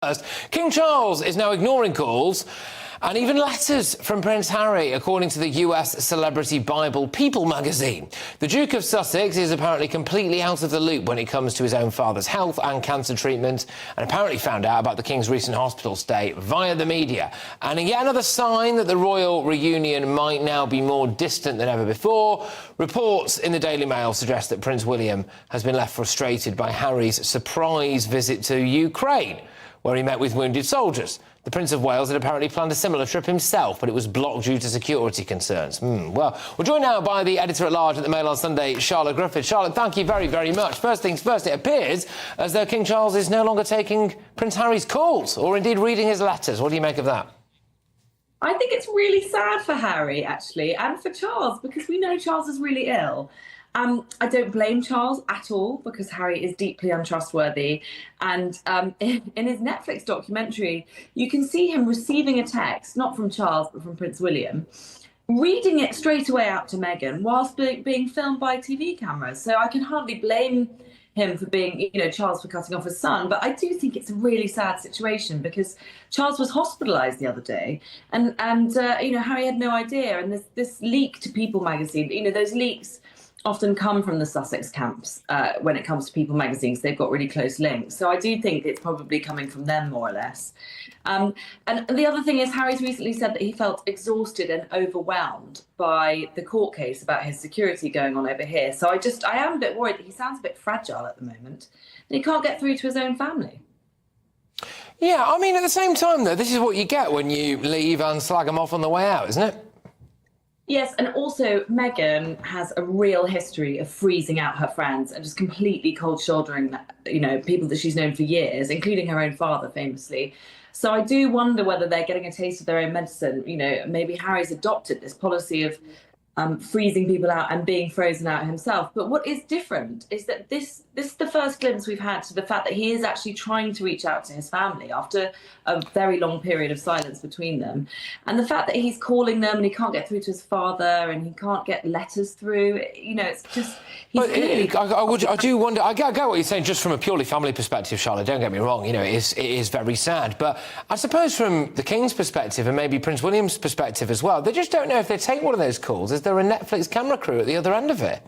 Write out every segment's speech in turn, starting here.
First, King Charles is now ignoring calls and even letters from Prince Harry, according to the US celebrity Bible People magazine. The Duke of Sussex is apparently completely out of the loop when it comes to his own father's health and cancer treatment, and apparently found out about the King's recent hospital stay via the media. And yet another sign that the royal reunion might now be more distant than ever before. Reports in the Daily Mail suggest that Prince William has been left frustrated by Harry's surprise visit to Ukraine, where he met with wounded soldiers. The Prince of Wales had apparently planned a similar trip himself, but it was blocked due to security concerns. Well, we're joined now by the editor-at-large at the Mail on Sunday, Charlotte Griffith. Charlotte, thank you very, very much. First things first, it appears as though King Charles is no longer taking Prince Harry's calls, or indeed reading his letters. What do you make of that? I think it's really sad for Harry, actually, and for Charles, because we know Charles is really ill. I don't blame Charles at all, because Harry is deeply untrustworthy. And in his Netflix documentary, you can see him receiving a text, not from Charles, but from Prince William, reading it straight away out to Meghan whilst being filmed by TV cameras. So I can hardly blame him for being, Charles for cutting off his son. But I do think it's a really sad situation, because Charles was hospitalised the other day, and Harry had no idea. And this leak to People magazine, those leaks often come from the Sussex camps when it comes to People magazines. They've got really close links. So I do think it's probably coming from them, more or less. And the other thing is, Harry's recently said that he felt exhausted and overwhelmed by the court case about his security going on over here. So I am a bit worried that he sounds a bit fragile at the moment, and he can't get through to his own family. Yeah, I mean, at the same time, though, this is what you get when you leave and slag them off on the way out, isn't it? Yes, and also Meghan has a real history of freezing out her friends and just completely cold shouldering, people that she's known for years, including her own father, famously. So I do wonder whether they're getting a taste of their own medicine. Maybe Harry's adopted this policy of freezing people out and being frozen out himself. But what is different is that this is the first glimpse we've had to the fact that he is actually trying to reach out to his family after a very long period of silence between them. And the fact that he's calling them and he can't get through to his father and he can't get letters through, it's just... I do wonder, I get what you're saying just from a purely family perspective, Charlotte, don't get me wrong, it is very sad. But I suppose from the King's perspective and maybe Prince William's perspective as well, they just don't know if they take one of those calls. Is there a Netflix camera crew at the other end of it?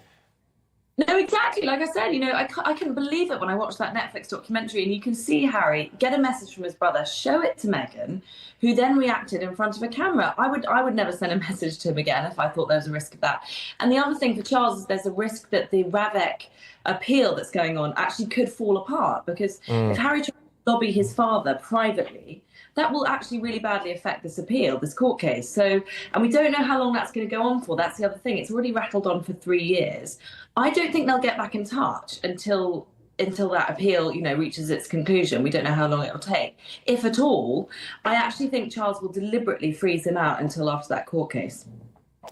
No, exactly. Like I said, I couldn't believe it when I watched that Netflix documentary, and you can see Harry get a message from his brother, show it to Meghan, who then reacted in front of a camera. I would never send a message to him again if I thought there was a risk of that. And the other thing for Charles is there's a risk that the Ravek appeal that's going on actually could fall apart, because if Harry tries to lobby his father privately, that will actually really badly affect this appeal, this court case. So, and we don't know how long that's going to go on for. That's the other thing. It's already rattled on for 3 years. I don't think they'll get back in touch until that appeal, reaches its conclusion. We don't know how long it will take, if at all. I actually think Charles will deliberately freeze him out until after that court case.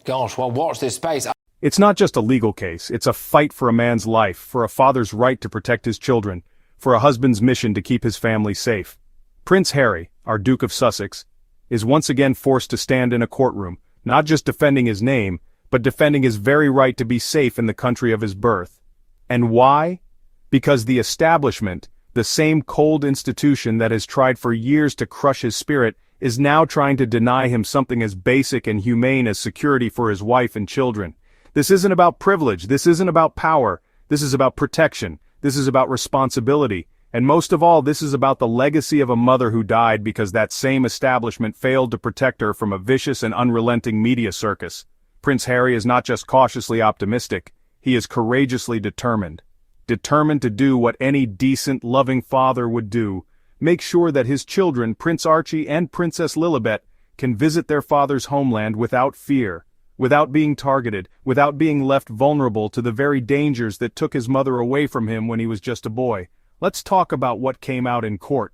Gosh, well, watch this space. It's not just a legal case. It's a fight for a man's life, for a father's right to protect his children, for a husband's mission to keep his family safe. Prince Harry, our Duke of Sussex, is once again forced to stand in a courtroom, not just defending his name, but defending his very right to be safe in the country of his birth. And why? Because the establishment, the same cold institution that has tried for years to crush his spirit, is now trying to deny him something as basic and humane as security for his wife and children. This isn't about privilege, this isn't about power, this is about protection, this is about responsibility. And most of all, this is about the legacy of a mother who died because that same establishment failed to protect her from a vicious and unrelenting media circus. Prince Harry is not just cautiously optimistic, he is courageously determined. Determined to do what any decent, loving father would do, make sure that his children, Prince Archie and Princess Lilibet, can visit their father's homeland without fear, without being targeted, without being left vulnerable to the very dangers that took his mother away from him when he was just a boy. Let's talk about what came out in court.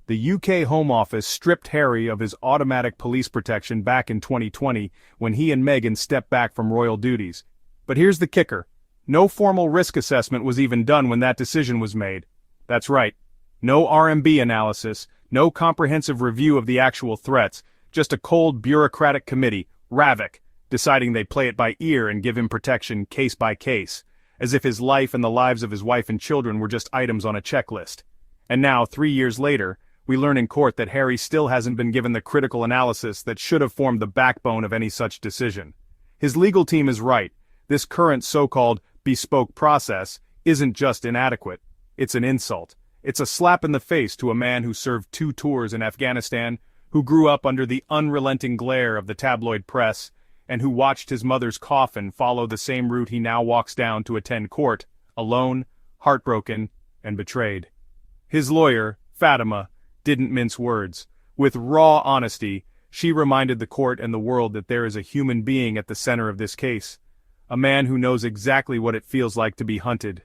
The UK Home Office stripped Harry of his automatic police protection back in 2020 when he and Meghan stepped back from royal duties. But here's the kicker. No formal risk assessment was even done when that decision was made. That's right. No R&B analysis, no comprehensive review of the actual threats, just a cold bureaucratic committee, Ravek, deciding they'd play it by ear and give him protection case by case, as if his life and the lives of his wife and children were just items on a checklist. And now, 3 years later, we learn in court that Harry still hasn't been given the critical analysis that should have formed the backbone of any such decision. His legal team is right. This current so-called bespoke process isn't just inadequate, it's an insult. It's a slap in the face to a man who served 2 tours in Afghanistan, who grew up under the unrelenting glare of the tabloid press, and who watched his mother's coffin follow the same route he now walks down to attend court, alone, heartbroken, and betrayed. His lawyer, Fatima, didn't mince words. With raw honesty, she reminded the court and the world that there is a human being at the center of this case. A man who knows exactly what it feels like to be hunted.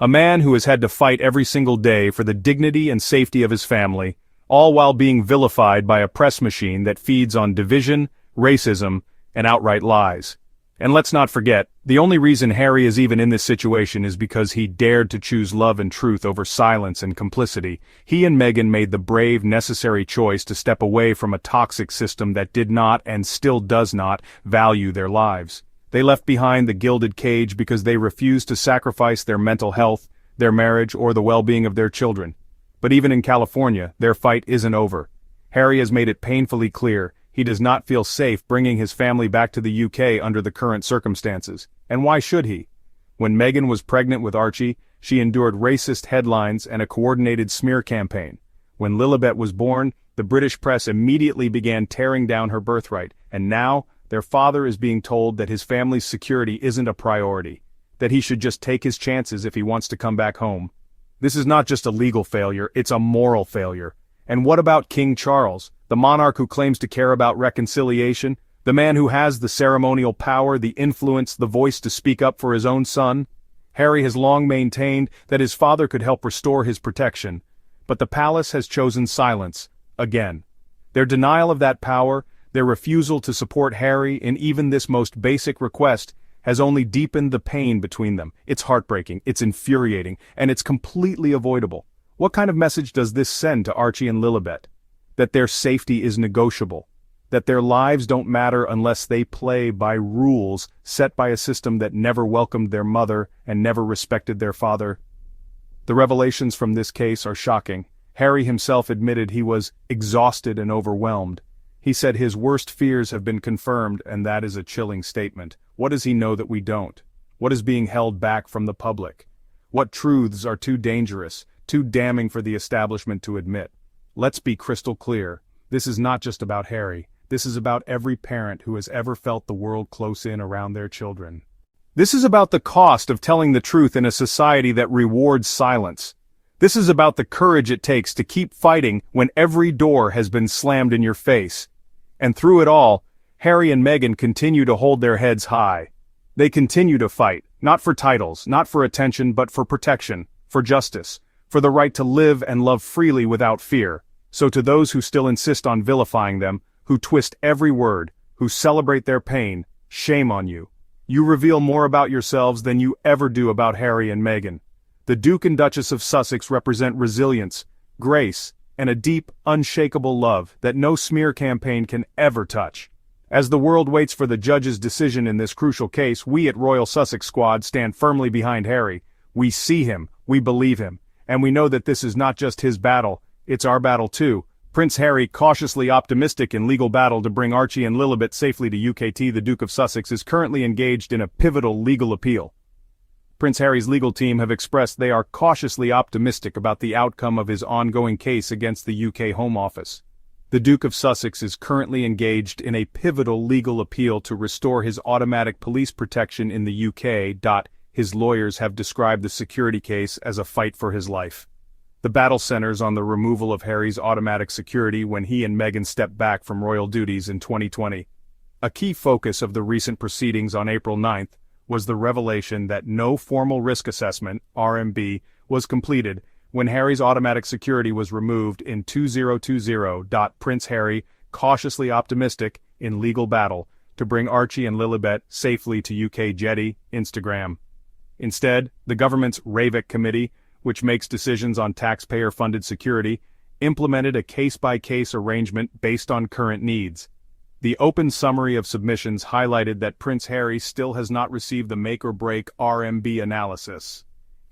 A man who has had to fight every single day for the dignity and safety of his family, all while being vilified by a press machine that feeds on division, racism, and outright lies. And let's not forget, the only reason Harry is even in this situation is because he dared to choose love and truth over silence and complicity. He and Meghan made the brave, necessary choice to step away from a toxic system that did not and still does not value their lives. They left behind the gilded cage because they refused to sacrifice their mental health, their marriage, or the well-being of their children. But even in California, their fight isn't over. Harry has made it painfully clear he does not feel safe bringing his family back to the UK under the current circumstances. And why should he? When Meghan was pregnant with Archie, she endured racist headlines and a coordinated smear campaign. When Lilibet was born, the British press immediately began tearing down her birthright, and now, their father is being told that his family's security isn't a priority, that he should just take his chances if he wants to come back home. This is not just a legal failure, it's a moral failure. And what about King Charles, the monarch who claims to care about reconciliation, the man who has the ceremonial power, the influence, the voice to speak up for his own son? Harry has long maintained that his father could help restore his protection, but the palace has chosen silence, again. Their denial of that power, their refusal to support Harry in even this most basic request, has only deepened the pain between them. It's heartbreaking, it's infuriating, and it's completely avoidable. What kind of message does this send to Archie and Lilibet? That their safety is negotiable. That their lives don't matter unless they play by rules set by a system that never welcomed their mother and never respected their father. The revelations from this case are shocking. Harry himself admitted he was exhausted and overwhelmed. He said his worst fears have been confirmed, and that is a chilling statement. What does he know that we don't? What is being held back from the public? What truths are too dangerous, too damning for the establishment to admit? Let's be crystal clear. This is not just about Harry. This is about every parent who has ever felt the world close in around their children. This is about the cost of telling the truth in a society that rewards silence. This is about the courage it takes to keep fighting when every door has been slammed in your face. And through it all, Harry and Meghan continue to hold their heads high. They continue to fight, not for titles, not for attention, but for protection, for justice, for the right to live and love freely without fear. So to those who still insist on vilifying them, who twist every word, who celebrate their pain, shame on you. You reveal more about yourselves than you ever do about Harry and Meghan. The Duke and Duchess of Sussex represent resilience, grace, and a deep, unshakable love that no smear campaign can ever touch. As the world waits for the judge's decision in this crucial case, we at Royal Sussex Squad stand firmly behind Harry. We see him, we believe him, and we know that this is not just his battle, it's our battle too. Prince Harry, cautiously optimistic in legal battle to bring Archie and Lilibet safely to UKT, the Duke of Sussex is currently engaged in a pivotal legal appeal. Prince Harry's legal team have expressed they are cautiously optimistic about the outcome of his ongoing case against the UK Home Office. The Duke of Sussex is currently engaged in a pivotal legal appeal to restore his automatic police protection in the UK. His lawyers have described the security case as a fight for his life. The battle centers on the removal of Harry's automatic security when he and Meghan stepped back from royal duties in 2020. A key focus of the recent proceedings on April 9th was the revelation that no formal risk assessment, RMB, was completed when Harry's automatic security was removed in 2020. Prince Harry, cautiously optimistic, in legal battle, to bring Archie and Lilibet safely to UK Jetty, Instagram. Instead, the government's RAVIC committee, which makes decisions on taxpayer-funded security, implemented a case-by-case arrangement based on current needs. The open summary of submissions highlighted that Prince Harry still has not received the make-or-break RMB analysis.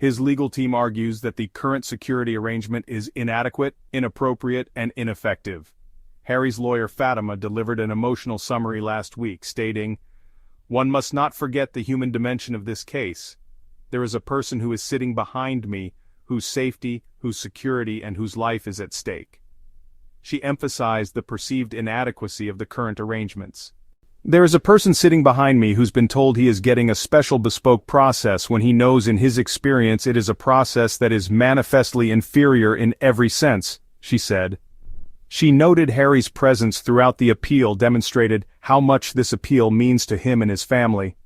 His legal team argues that the current security arrangement is inadequate, inappropriate, and ineffective. Harry's lawyer Fatima delivered an emotional summary last week, stating, "One must not forget the human dimension of this case. There is a person who is sitting behind me, whose safety, whose security, and whose life is at stake." She emphasized the perceived inadequacy of the current arrangements. "There is a person sitting behind me who's been told he is getting a special bespoke process when he knows in his experience it is a process that is manifestly inferior in every sense," she said. She noted Harry's presence throughout the appeal demonstrated how much this appeal means to him and his family.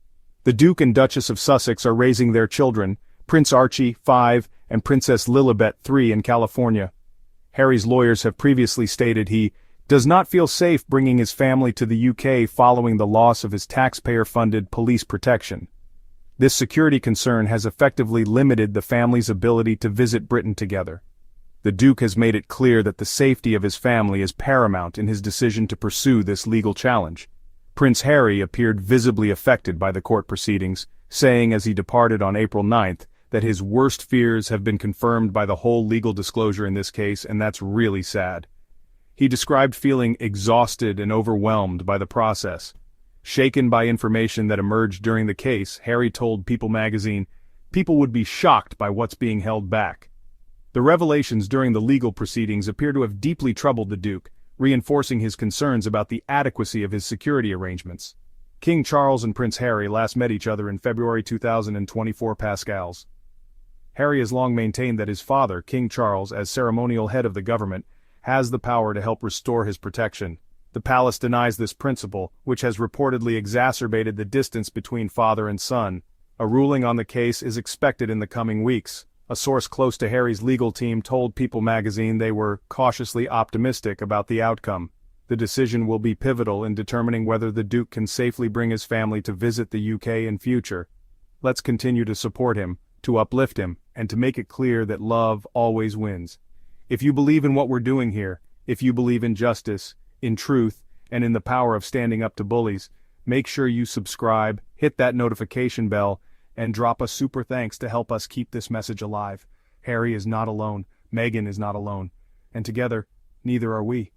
The Duke and Duchess of Sussex are raising their children, Prince Archie, 5, and Princess Lilibet, 3, in California. Harry's lawyers have previously stated he does not feel safe bringing his family to the UK following the loss of his taxpayer-funded police protection. This security concern has effectively limited the family's ability to visit Britain together. The Duke has made it clear that the safety of his family is paramount in his decision to pursue this legal challenge. Prince Harry appeared visibly affected by the court proceedings, saying as he departed on April 9th that his worst fears have been confirmed by the whole legal disclosure in this case, and that's really sad. He described feeling exhausted and overwhelmed by the process. Shaken by information that emerged during the case, Harry told People magazine, "People would be shocked by what's being held back." The revelations during the legal proceedings appear to have deeply troubled the Duke, reinforcing his concerns about the adequacy of his security arrangements. King Charles and Prince Harry last met each other in February 2024 Pascals. Harry has long maintained that his father, King Charles, as ceremonial head of the government, has the power to help restore his protection. The palace denies this principle, which has reportedly exacerbated the distance between father and son. A ruling on the case is expected in the coming weeks. A source close to Harry's legal team told People magazine they were cautiously optimistic about the outcome. The decision will be pivotal in determining whether the Duke can safely bring his family to visit the UK in future. Let's continue to support him, to uplift him, and to make it clear that love always wins. If you believe in what we're doing here, if you believe in justice, in truth, and in the power of standing up to bullies, make sure you subscribe, hit that notification bell, and drop a super thanks to help us keep this message alive. Harry is not alone, Meghan is not alone, and together, neither are we.